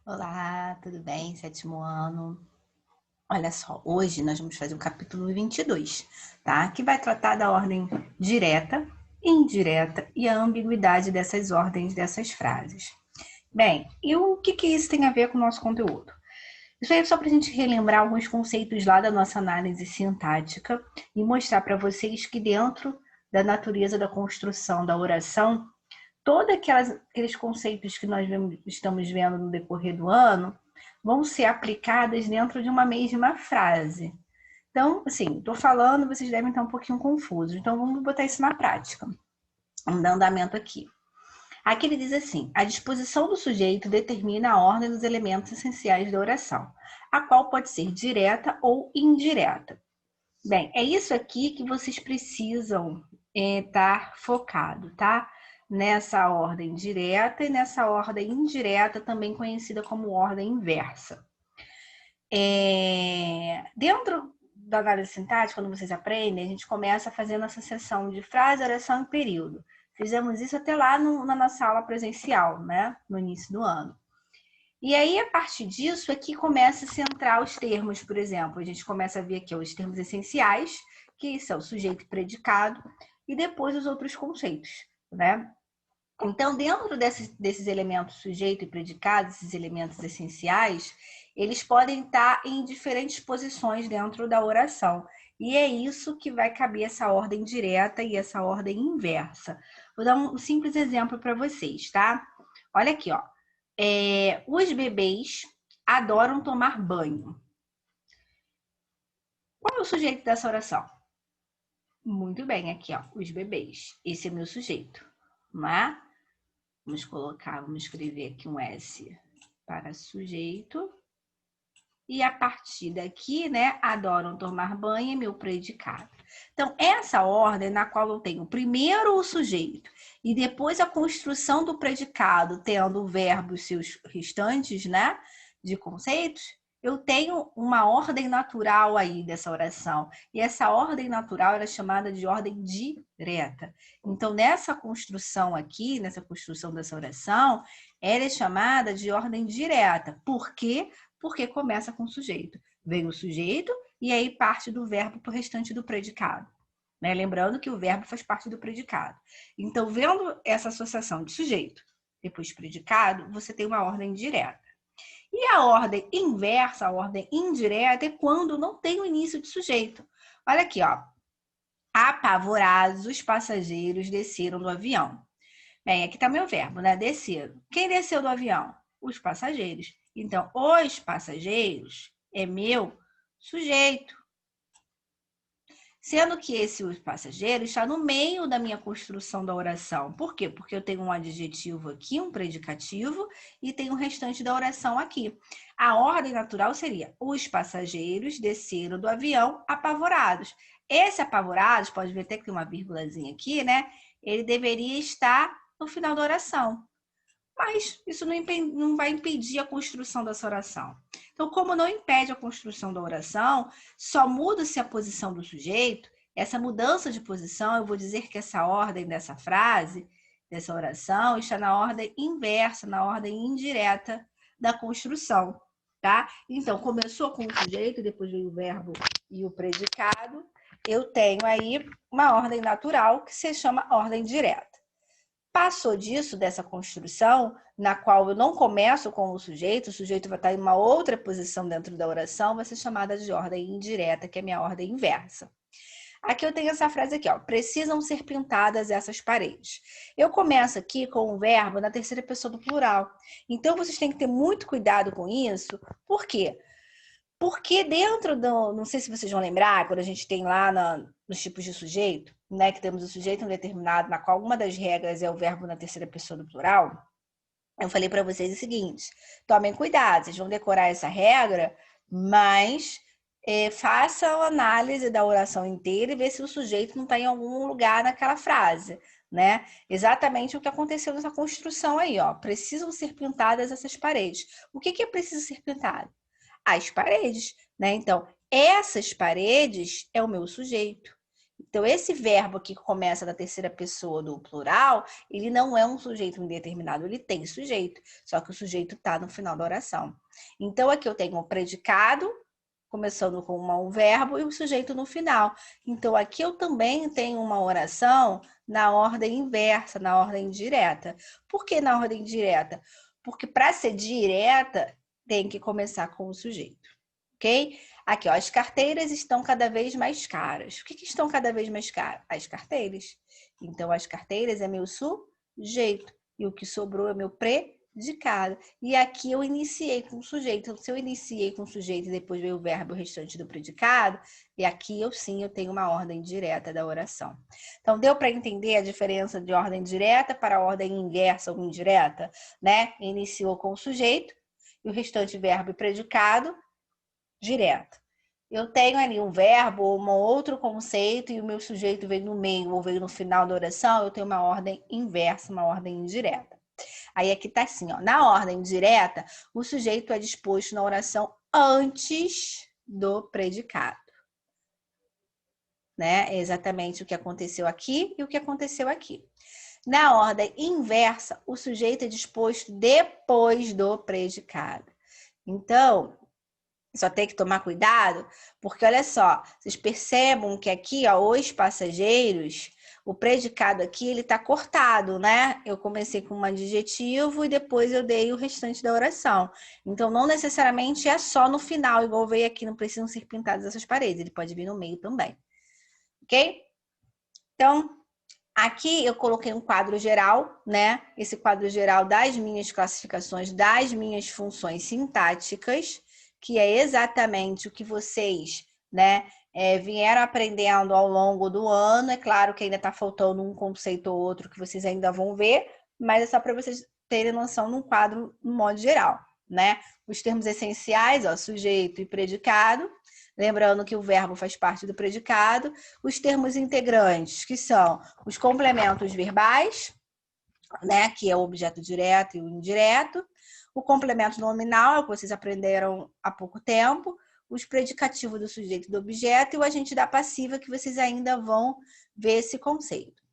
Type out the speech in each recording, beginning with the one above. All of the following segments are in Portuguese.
Olá, tudo bem? Sétimo ano. Olha só, hoje nós vamos fazer o capítulo 22, tá? Que vai tratar da ordem direta, indireta e a ambiguidade dessas ordens dessas frases. Bem, e o que isso tem a ver com o nosso conteúdo? Isso aí é só para a gente relembrar alguns conceitos lá da nossa análise sintática e mostrar para vocês que dentro da natureza da construção da oração, todos aqueles conceitos que nós estamos vendo no decorrer do ano vão ser aplicadas dentro de uma mesma frase. Então, assim, estou falando, vocês devem estar um pouquinho confusos. Então, vamos botar isso na prática. Vamos dar andamento aqui. Aqui ele diz assim: a disposição do sujeito determina a ordem dos elementos essenciais da oração, a qual pode ser direta ou indireta. Bem, é isso aqui que vocês precisam estar focado, tá? Nessa ordem direta e nessa ordem indireta, também conhecida como ordem inversa. Dentro da análise sintática, quando vocês aprendem, a gente começa fazendo essa seção de frase, oração e período. Fizemos isso até lá na nossa aula presencial, né? No início do ano. E aí, a partir disso, aqui começa a se entrar os termos, por exemplo. A gente começa a ver aqui os termos essenciais, que são sujeito e predicado, e depois os outros conceitos, né? Então, dentro desses elementos sujeito e predicado, esses elementos essenciais, eles podem estar em diferentes posições dentro da oração. E é isso que vai caber essa ordem direta e essa ordem inversa. Vou dar um simples exemplo para vocês, tá? Olha aqui, ó. Os bebês adoram tomar banho. Qual é o sujeito dessa oração? Muito bem, aqui, ó, os bebês. Esse é meu sujeito, não é? Vamos escrever aqui um S para sujeito. E a partir daqui, né, adoram tomar banho é meu predicado. Então, essa ordem na qual eu tenho primeiro o sujeito e depois a construção do predicado, tendo o verbo e seus restantes, né, de conceitos, eu tenho uma ordem natural aí dessa oração. E essa ordem natural é chamada de ordem direta. Então, nessa construção aqui, nessa construção dessa oração, ela é chamada de ordem direta. Por quê? Porque começa com o sujeito. Vem o sujeito e aí parte do verbo para o restante do predicado. Né? Lembrando que o verbo faz parte do predicado. Então, vendo essa associação de sujeito depois predicado, você tem uma ordem direta. E a ordem inversa, a ordem indireta, é quando não tem o início de sujeito. Olha aqui, ó. Apavorados, os passageiros desceram do avião. Bem, aqui está meu verbo, né? Desceram. Quem desceu do avião? Os passageiros. Então, os passageiros é meu sujeito. Sendo que esse os passageiros está no meio da minha construção da oração. Por quê? Porque eu tenho um adjetivo aqui, um predicativo, e tenho o restante da oração aqui. A ordem natural seria: os passageiros desceram do avião apavorados. Esse apavorados, pode ver até que tem uma vírgulazinha aqui, né? Ele deveria estar no final da oração. Mas isso não vai impedir a construção dessa oração. Então, como não impede a construção da oração, só muda-se a posição do sujeito. Essa mudança de posição, eu vou dizer que essa ordem dessa frase, dessa oração, está na ordem inversa, na ordem indireta da construção, tá? Então, começou com o sujeito, depois veio o verbo e o predicado. Eu tenho aí uma ordem natural que se chama ordem direta. Passou disso, dessa construção, na qual eu não começo com o sujeito vai estar em uma outra posição dentro da oração, vai ser chamada de ordem indireta, que é a minha ordem inversa. Aqui eu tenho essa frase aqui, ó. Precisam ser pintadas essas paredes. Eu começo aqui com o verbo na terceira pessoa do plural. Então, vocês têm que ter muito cuidado com isso. Por quê? Porque dentro do... Não sei se vocês vão lembrar, quando a gente tem lá nos tipos de sujeito, né, que temos o sujeito indeterminado, na qual uma das regras é o verbo na terceira pessoa do plural, eu falei para vocês o seguinte: tomem cuidado, vocês vão decorar essa regra, mas façam análise da oração inteira e ver se o sujeito não está em algum lugar naquela frase, né? Exatamente o que aconteceu nessa construção aí, ó. Precisam ser pintadas essas paredes. O que é preciso ser pintado? As paredes, né? Então, essas paredes é o meu sujeito. Então, esse verbo aqui que começa da terceira pessoa do plural, ele não é um sujeito indeterminado, ele tem sujeito, só que o sujeito está no final da oração. Então, aqui eu tenho o predicado, começando com um verbo, e o sujeito no final. Então, aqui eu também tenho uma oração na ordem inversa, na ordem direta. Por que na ordem direta? Porque para ser direta, tem que começar com o sujeito, ok? Aqui, ó, as carteiras estão cada vez mais caras. O que estão cada vez mais caras? As carteiras. Então, as carteiras é meu sujeito. E o que sobrou é meu predicado. E aqui eu iniciei com o sujeito. Então, se eu iniciei com o sujeito e depois veio o verbo restante do predicado, e aqui eu tenho uma ordem direta da oração. Então, deu para entender a diferença de ordem direta para a ordem inversa ou indireta? Né? Iniciou com o sujeito e o restante verbo e predicado direto. Eu tenho ali um verbo ou um outro conceito e o meu sujeito veio no meio ou veio no final da oração, eu tenho uma ordem inversa, uma ordem indireta. Aí aqui tá assim, ó, na ordem direta, o sujeito é disposto na oração antes do predicado. Né? É exatamente o que aconteceu aqui e o que aconteceu aqui. Na ordem inversa, o sujeito é disposto depois do predicado. Então, só tem que tomar cuidado, porque olha só, vocês percebam que aqui, ó, os passageiros, o predicado aqui, ele tá cortado, né? Eu comecei com um adjetivo e depois eu dei o restante da oração. Então, não necessariamente é só no final, igual veio aqui, não precisam ser pintadas essas paredes, ele pode vir no meio também, ok? Então, aqui eu coloquei um quadro geral, né? Esse quadro geral das minhas classificações, das minhas funções sintáticas, que é exatamente o que vocês, né, vieram aprendendo ao longo do ano. É claro que ainda está faltando um conceito ou outro que vocês ainda vão ver, mas é só para vocês terem noção num quadro no modo geral, né? Os termos essenciais, ó, sujeito e predicado. Lembrando que o verbo faz parte do predicado. Os termos integrantes, que são os complementos verbais, né, que é o objeto direto e o indireto. O complemento nominal, é o que vocês aprenderam há pouco tempo. Os predicativos do sujeito e do objeto e o agente da passiva, que vocês ainda vão ver esse conceito.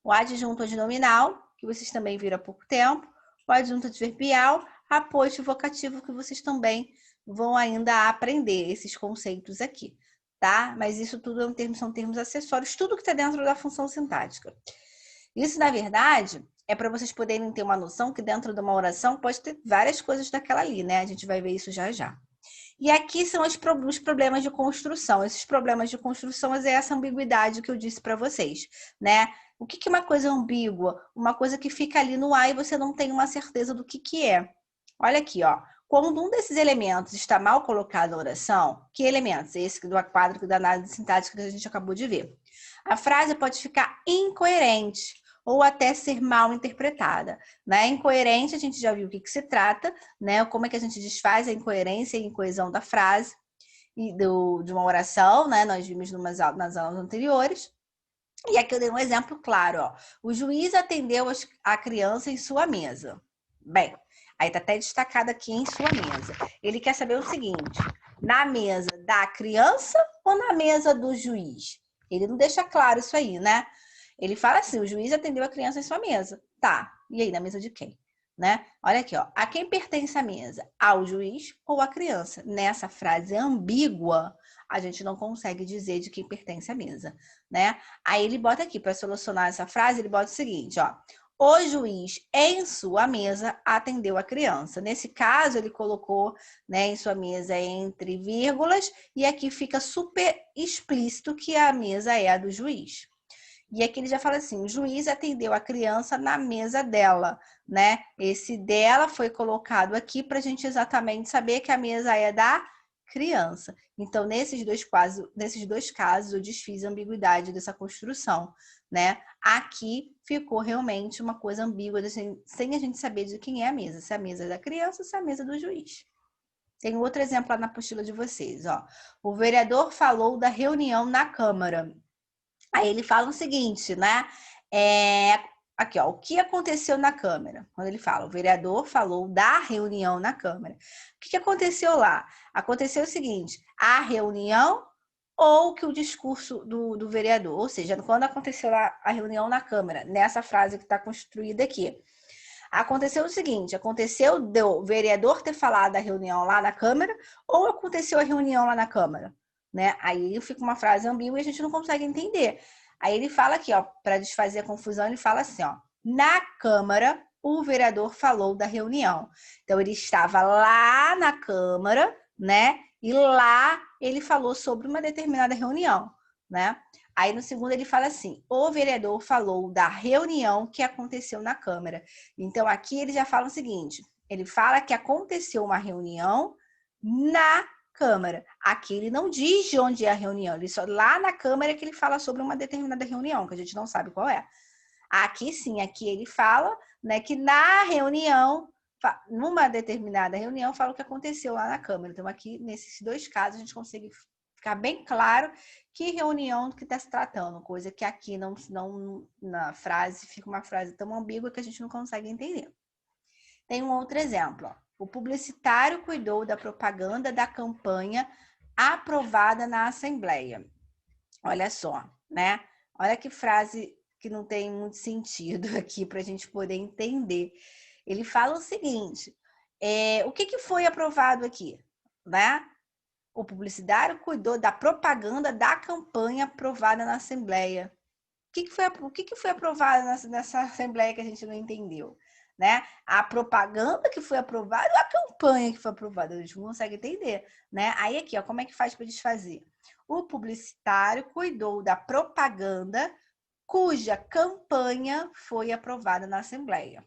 O adjunto adnominal, que vocês também viram há pouco tempo. O adjunto adverbial, aposto vocativo, que vocês também vão ainda aprender esses conceitos aqui, tá? Mas isso tudo são termos acessórios, tudo que está dentro da função sintática. Isso, na verdade, é para vocês poderem ter uma noção que dentro de uma oração pode ter várias coisas daquela ali, né? A gente vai ver isso já já. E aqui são os problemas de construção. Esses problemas de construção é essa ambiguidade que eu disse para vocês, né? O que é uma coisa ambígua? Uma coisa que fica ali no ar e você não tem uma certeza do que é. Olha aqui, ó. Quando um desses elementos está mal colocado na oração, que elementos? Esse do quadro da análise sintática que a gente acabou de ver. A frase pode ficar incoerente ou até ser mal interpretada, né? Incoerente, a gente já viu o que se trata, né? Como é que a gente desfaz a incoerência e a incoesão da frase e de uma oração, né? Nós vimos nas aulas anteriores. E aqui eu dei um exemplo claro, ó. O juiz atendeu a criança em sua mesa. Bem, aí tá até destacado aqui em sua mesa. Ele quer saber o seguinte: na mesa da criança ou na mesa do juiz? Ele não deixa claro isso aí, né? Ele fala assim: o juiz atendeu a criança em sua mesa. Tá, e aí, na mesa de quem? Né? Olha aqui, ó. A quem pertence a mesa? Ao juiz ou à criança? Nessa frase ambígua, a gente não consegue dizer de quem pertence a mesa, né? Aí ele bota aqui, para solucionar essa frase, ele bota o seguinte, ó. O juiz em sua mesa atendeu a criança. Nesse caso, ele colocou, né, em sua mesa entre vírgulas e aqui fica super explícito que a mesa é a do juiz. E aqui ele já fala assim: o juiz atendeu a criança na mesa dela, né? Esse dela foi colocado aqui para a gente exatamente saber que a mesa é da criança. Então, nesses dois casos, eu desfiz a ambiguidade dessa construção, né? Aqui ficou realmente uma coisa ambígua, sem a gente saber de quem é a mesa, se a mesa é da criança ou se é a mesa do juiz. Tem outro exemplo lá na apostila de vocês, ó. O vereador falou da reunião na Câmara. Aí ele fala o seguinte, né? Aqui, ó, o que aconteceu na Câmara? Quando ele fala, o vereador falou da reunião na Câmara. O que aconteceu lá? Aconteceu o seguinte: a reunião ou que o discurso do vereador. Ou seja, quando aconteceu a reunião na Câmara, nessa frase que está construída aqui. Aconteceu o seguinte, aconteceu do vereador ter falado da reunião lá na Câmara ou aconteceu a reunião lá na Câmara, né? Aí fica uma frase ambígua e a gente não consegue entender. Aí ele fala aqui, ó, para desfazer a confusão, ele fala assim, ó, na Câmara o vereador falou da reunião. Então ele estava lá na Câmara, né? E lá ele falou sobre uma determinada reunião, né? Aí no segundo ele fala assim, o vereador falou da reunião que aconteceu na Câmara. Então aqui ele já fala o seguinte, ele fala que aconteceu uma reunião na Câmara. Aqui ele não diz de onde é a reunião, ele só lá na Câmara que ele fala sobre uma determinada reunião, que a gente não sabe qual é. Aqui sim, aqui ele fala, né, que na reunião, numa determinada reunião, fala o que aconteceu lá na Câmara. Então aqui, nesses dois casos, a gente consegue ficar bem claro que reunião que está se tratando, coisa que aqui não na frase fica uma frase tão ambígua que a gente não consegue entender. Tem um outro exemplo, ó. O publicitário cuidou da propaganda da campanha aprovada na Assembleia. Olha só, né? Olha que frase que não tem muito sentido aqui para a gente poder entender. Ele fala o seguinte, o que foi aprovado aqui, né? O publicitário cuidou da propaganda da campanha aprovada na Assembleia. O que foi aprovado nessa Assembleia que a gente não entendeu? Né? A propaganda que foi aprovada ou a campanha que foi aprovada? A gente não consegue entender. Né? Aí aqui, ó, como é que faz para desfazer? O publicitário cuidou da propaganda cuja campanha foi aprovada na Assembleia.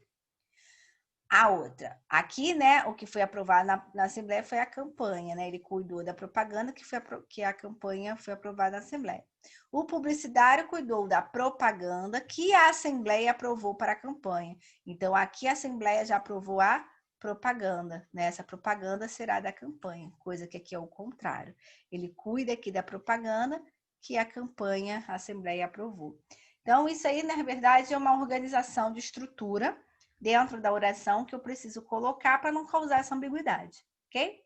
A outra, aqui, né, o que foi aprovado na Assembleia foi a campanha, né? Ele cuidou da propaganda que a campanha foi aprovada na Assembleia. O publicitário cuidou da propaganda que a Assembleia aprovou para a campanha. Então, aqui a Assembleia já aprovou a propaganda, né? Essa propaganda será da campanha, coisa que aqui é o contrário. Ele cuida aqui da propaganda que a campanha, a Assembleia aprovou. Então, isso aí, na verdade, é uma organização de estrutura dentro da oração que eu preciso colocar para não causar essa ambiguidade, ok?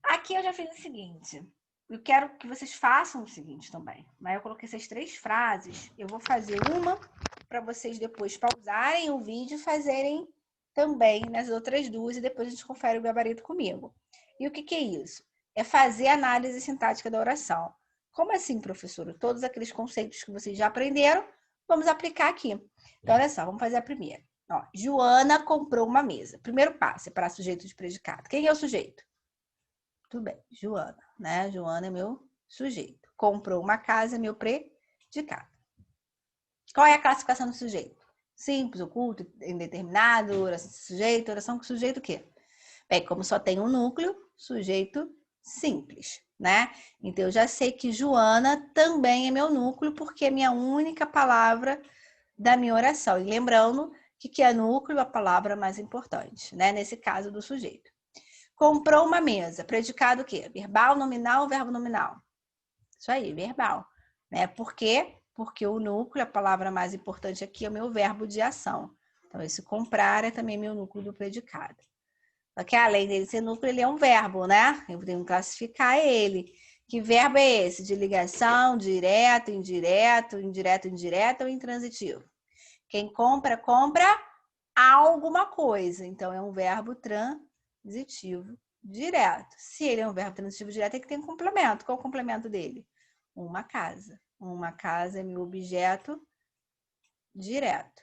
Aqui eu já fiz o seguinte, eu quero que vocês façam o seguinte também, mas eu coloquei essas 3 frases, eu vou fazer uma para vocês depois pausarem o vídeo e fazerem também nas outras 2 e depois a gente confere o gabarito comigo. E o que é isso? É fazer análise sintática da oração. Como assim, professora? Todos aqueles conceitos que vocês já aprenderam, vamos aplicar aqui. Então, olha só, vamos fazer a primeira. Ó, Joana comprou uma mesa. Primeiro passo, separar sujeito de predicado. Quem é o sujeito? Tudo bem, Joana, né? Joana é meu sujeito. Comprou uma casa, é meu predicado. Qual é a classificação do sujeito? Simples, oculto, indeterminado, oração com sujeito. Oração com sujeito o quê? Bem, como só tem um núcleo, sujeito simples, né? Então, eu já sei que Joana também é meu núcleo, porque é minha única palavra da minha oração. E lembrando que é núcleo a palavra mais importante, né? Nesse caso do sujeito. Comprou uma mesa. Predicado o quê? Verbal, nominal ou verbo nominal? Isso aí, verbal. Né? Por quê? Porque o núcleo, a palavra mais importante aqui é o meu verbo de ação. Então, esse comprar é também meu núcleo do predicado. Só que além dele ser núcleo, ele é um verbo, né? Eu tenho que classificar ele. Que verbo é esse? De ligação, direto, indireto, indireto, indireto ou intransitivo? Quem compra, compra alguma coisa. Então, é um verbo transitivo direto. Se ele é um verbo transitivo direto, tem que ter um complemento. Qual é o complemento dele? Uma casa. Uma casa é meu objeto direto.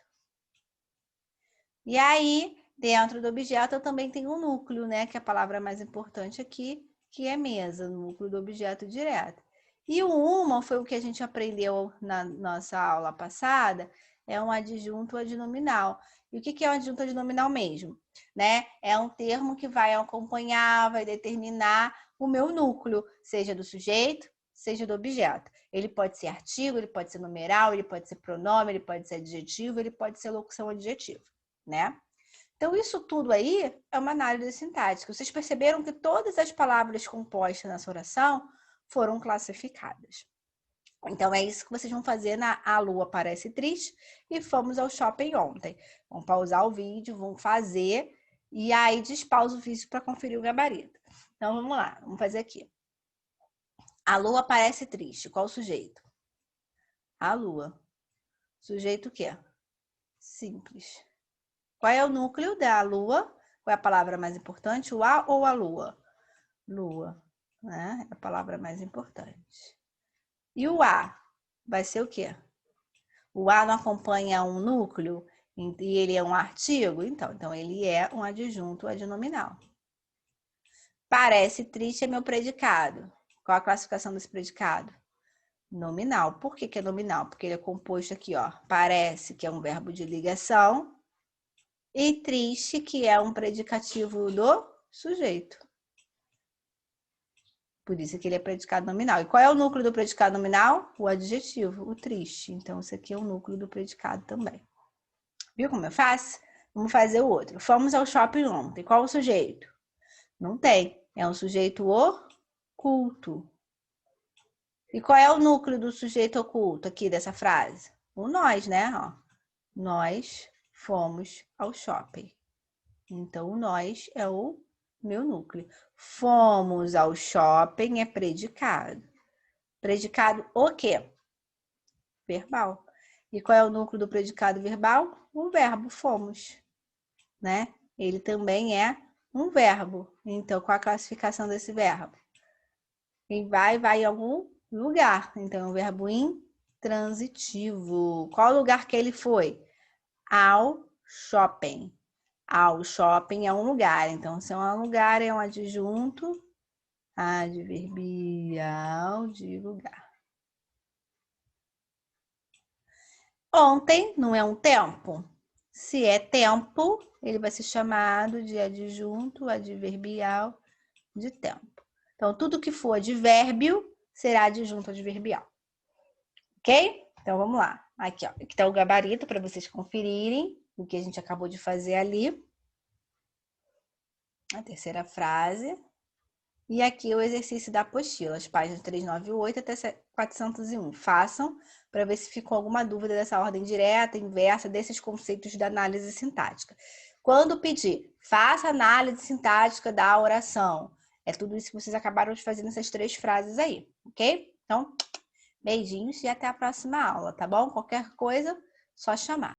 E aí, dentro do objeto, eu também tenho um núcleo, né? Que é a palavra mais importante aqui, que é mesa, núcleo do objeto direto. E o uma foi o que a gente aprendeu na nossa aula passada, é um adjunto adnominal. E o que é um adjunto adnominal mesmo? Né? É um termo que vai acompanhar, vai determinar o meu núcleo, seja do sujeito, seja do objeto. Ele pode ser artigo, ele pode ser numeral, ele pode ser pronome, ele pode ser adjetivo, ele pode ser locução adjetiva, né? Então, isso tudo aí é uma análise sintática. Vocês perceberam que todas as palavras compostas nessa oração foram classificadas. Então, é isso que vocês vão fazer na A Lua Parece Triste e fomos ao shopping ontem. Vão pausar o vídeo, vão fazer e aí despausa o vídeo para conferir o gabarito. Então, vamos lá, vamos fazer aqui. A lua parece triste. Qual o sujeito? A lua. Sujeito o quê? Simples. Qual é o núcleo da lua? Qual é a palavra mais importante? O a ou a lua? Lua, né? É a palavra mais importante. E o a vai ser o quê? O a não acompanha um núcleo e ele é um artigo? Então ele é um adjunto adnominal. Parece triste é meu predicado. Qual a classificação desse predicado? Nominal. Por que é nominal? Porque ele é composto aqui, ó. Parece, que é um verbo de ligação, e triste, que é um predicativo do sujeito. Por isso que ele é predicado nominal. E qual é o núcleo do predicado nominal? O adjetivo, o triste. Então, isso aqui é o núcleo do predicado também. Viu como é fácil? Vamos fazer o outro. Fomos ao shopping ontem. Qual o sujeito? Não tem. É um sujeito oculto. E qual é o núcleo do sujeito oculto aqui dessa frase? O nós, né? Ó, nós fomos ao shopping. Então, o nós é o meu núcleo. Fomos ao shopping é predicado. Predicado o quê? Verbal. E qual é o núcleo do predicado verbal? O verbo fomos, né? Ele também é um verbo. Então, qual a classificação desse verbo? Quem vai em algum lugar. Então, é um verbo intransitivo. Qual lugar que ele foi? Ao shopping. Ao shopping é um lugar. Então, se é um lugar, é um adjunto adverbial de lugar. Ontem não é um tempo? Se é tempo, ele vai ser chamado de adjunto adverbial de tempo. Então, tudo que for advérbio será adjunto adverbial. Ok? Então, vamos lá. Aqui, ó. Aqui está o gabarito para vocês conferirem o que a gente acabou de fazer ali. A terceira frase. E aqui o exercício da apostila, as páginas 398 até 401. Façam para ver se ficou alguma dúvida dessa ordem direta, inversa, desses conceitos da análise sintática. Quando pedir, faça análise sintática da oração. É tudo isso que vocês acabaram de fazer nessas 3 frases aí, ok? Então, beijinhos e até a próxima aula, tá bom? Qualquer coisa, só chamar.